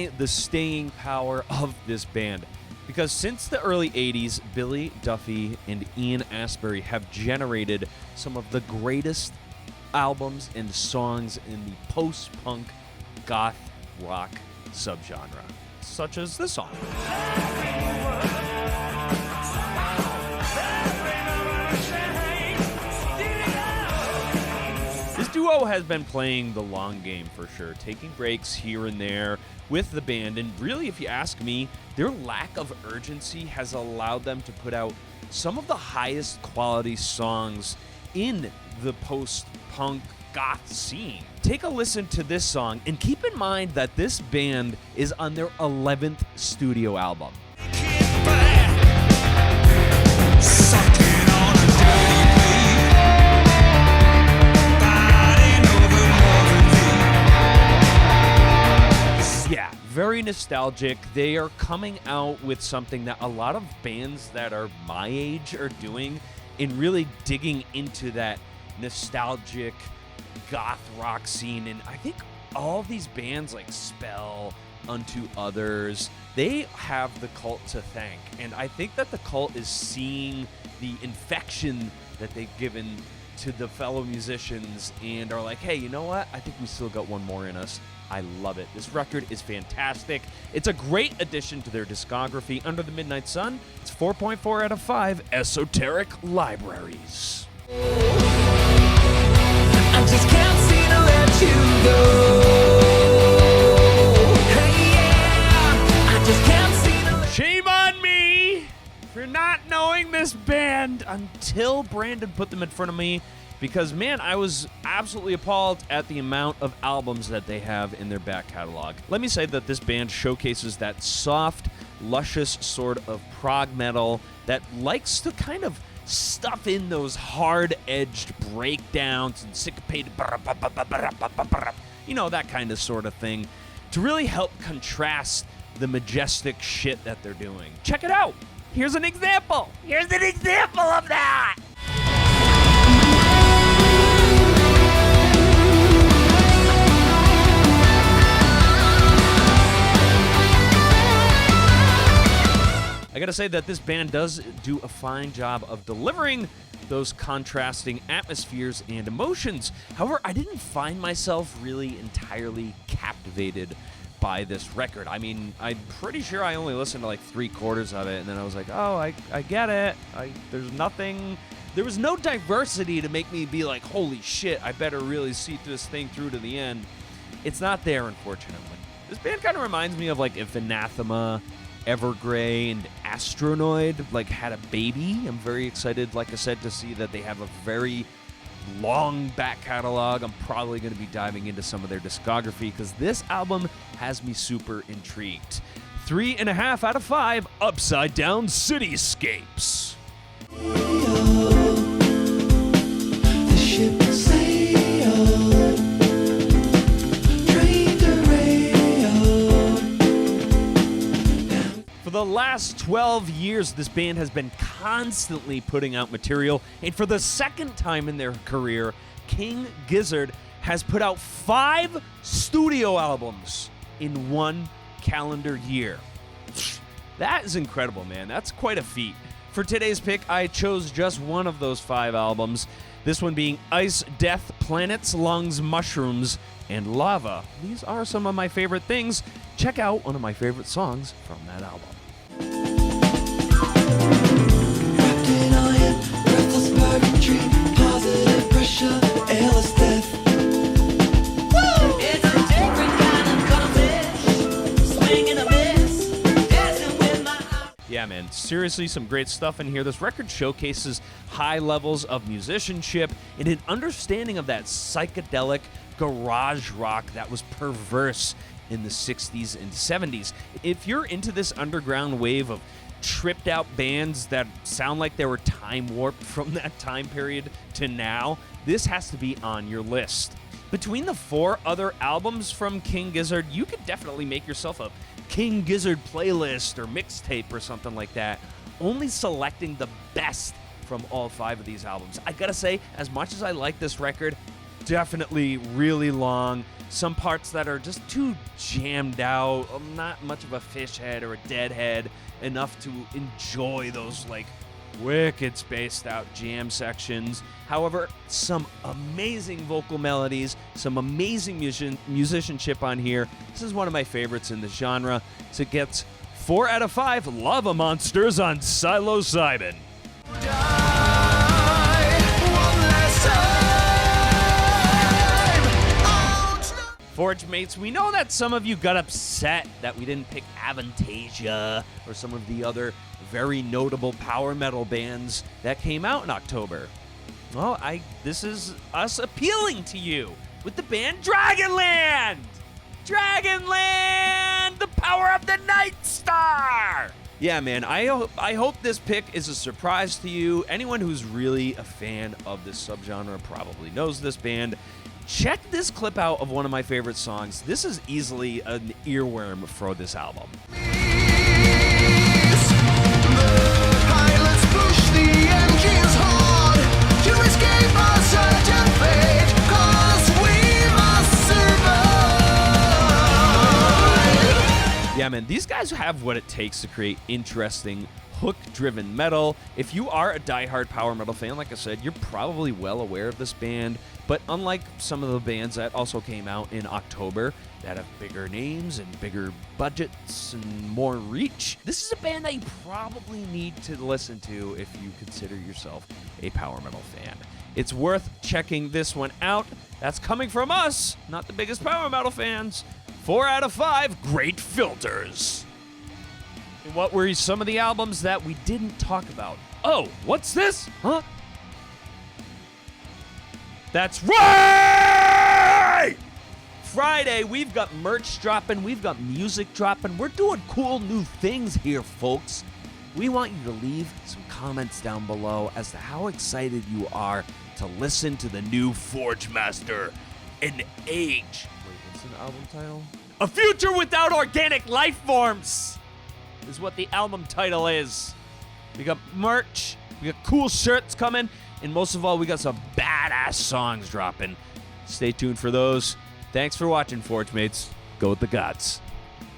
me the staying power of this band. Because since the early 80s, Billy Duffy and Ian Astbury have generated some of the greatest albums and songs in the post-punk goth rock subgenre, such as this song. This duo has been playing the long game for sure, taking breaks here and there with the band, and really, if you ask me, their lack of urgency has allowed them to put out some of the highest quality songs in the post-punk goth scene. Take a listen to this song, and keep in mind that this band is on their 11th studio album. Yeah, very nostalgic. They are coming out with something that a lot of bands that are my age are doing, and really digging into that nostalgic goth rock scene. And I think all these bands like Spell, Unto Others, they have the Cult to thank. And I think that the Cult is seeing the infection that they've given to the fellow musicians and are like, hey, you know what? I think we still got one more in us. I love it. This record is fantastic. It's a great addition to their discography. Under the Midnight Sun, it's 4.4 out of 5 esoteric libraries. I just can't seem to let you go. Hey, yeah. I just can't seem to let Shame on me for not knowing this band until Brandon put them in front of me. Because, man, I was absolutely appalled at the amount of albums that they have in their back catalog. Let me say that this band showcases that soft, luscious sort of prog metal that likes to kind of stuff in those hard-edged breakdowns and syncopated, you know, that kind of sort of thing, to really help contrast the majestic shit that they're doing. Check it out. Here's an example. Here's an example of that. I gotta say that this band does do a fine job of delivering those contrasting atmospheres and emotions. However, I didn't find myself really entirely captivated by this record. I mean, I'm pretty sure I only listened to like 3/4 of it, and then I was like, oh, I get it. There was no diversity to make me be like, holy shit, I better really see this thing through to the end. It's not there, unfortunately. This band kind of reminds me of like if Anathema, Evergrey, and Astronoid like had a baby. I'm very excited, like I said, to see that they have a very long back catalog. I'm probably going to be diving into some of their discography because this album has me super intrigued. 3.5 out of 5 Upside Down Cityscapes. the ship sail. Train derailed. For the last 12 years, this band has been constantly putting out material, and for the second time in their career, King Gizzard has put out 5 studio albums in 1 calendar year. That is incredible, man. That's quite a feat. For today's pick, I chose just one of those 5 albums, this one being Ice, Death, Planets, Lungs, Mushrooms, and Lava. These are some of my favorite things. Check out one of my favorite songs from that album. Wrapped in iron, breathless purgatory, positive pressure, airless death. Woo! It's a different kind of conflict, swinging a miss, dancing with my eyes. Yeah, man, seriously, some great stuff in here. This record showcases high levels of musicianship and an understanding of that psychedelic garage rock that was perverse in the 60s and 70s. If you're into this underground wave of tripped out bands that sound like they were time warped from that time period to now, this has to be on your list. Between the 4 other albums from King Gizzard, you could definitely make yourself a King Gizzard playlist or mixtape or something like that, only selecting the best from all 5 of these albums. I gotta say, as much as I like this record, definitely really long. Some parts that are just too jammed out. Not much of a fish head or a dead head enough to enjoy those like wicked spaced out jam sections. However, some amazing vocal melodies, some amazing musicianship on here. This is one of my favorites in the genre. So it gets 4 out of 5 Lava Monsters on Psilocybin. Forge mates, we know that some of you got upset that we didn't pick Avantasia or some of the other very notable power metal bands that came out in October. Well, this is us appealing to you with the band Dragonland! Dragonland, the power of the Night Star! Yeah, man, I hope this pick is a surprise to you. Anyone who's really a fan of this subgenre probably knows this band. Check this clip out of one of my favorite songs. This is easily an earworm for this album. Yeah, man, these guys have what it takes to create interesting, hook-driven metal. If you are a diehard power metal fan, like I said, you're probably well aware of this band. But unlike some of the bands that also came out in October that have bigger names and bigger budgets and more reach, this is a band that you probably need to listen to if you consider yourself a power metal fan. It's worth checking this one out. That's coming from us, not the biggest power metal fans. 4 out of 5 great filters. And what were some of the albums that we didn't talk about? Oh, what's this? Huh? That's right! Friday, we've got merch dropping, we've got music dropping. We're doing cool new things here, folks. We want you to leave some comments down below as to how excited you are to listen to the new FORGEMASTER, An Age. Wait, what's the album title? A Future Without Organic Lifeforms is what the album title is. We got merch, we got cool shirts coming, and most of all, we got some badass songs dropping. Stay tuned for those. Thanks for watching, Forge Mates. Go with the gods.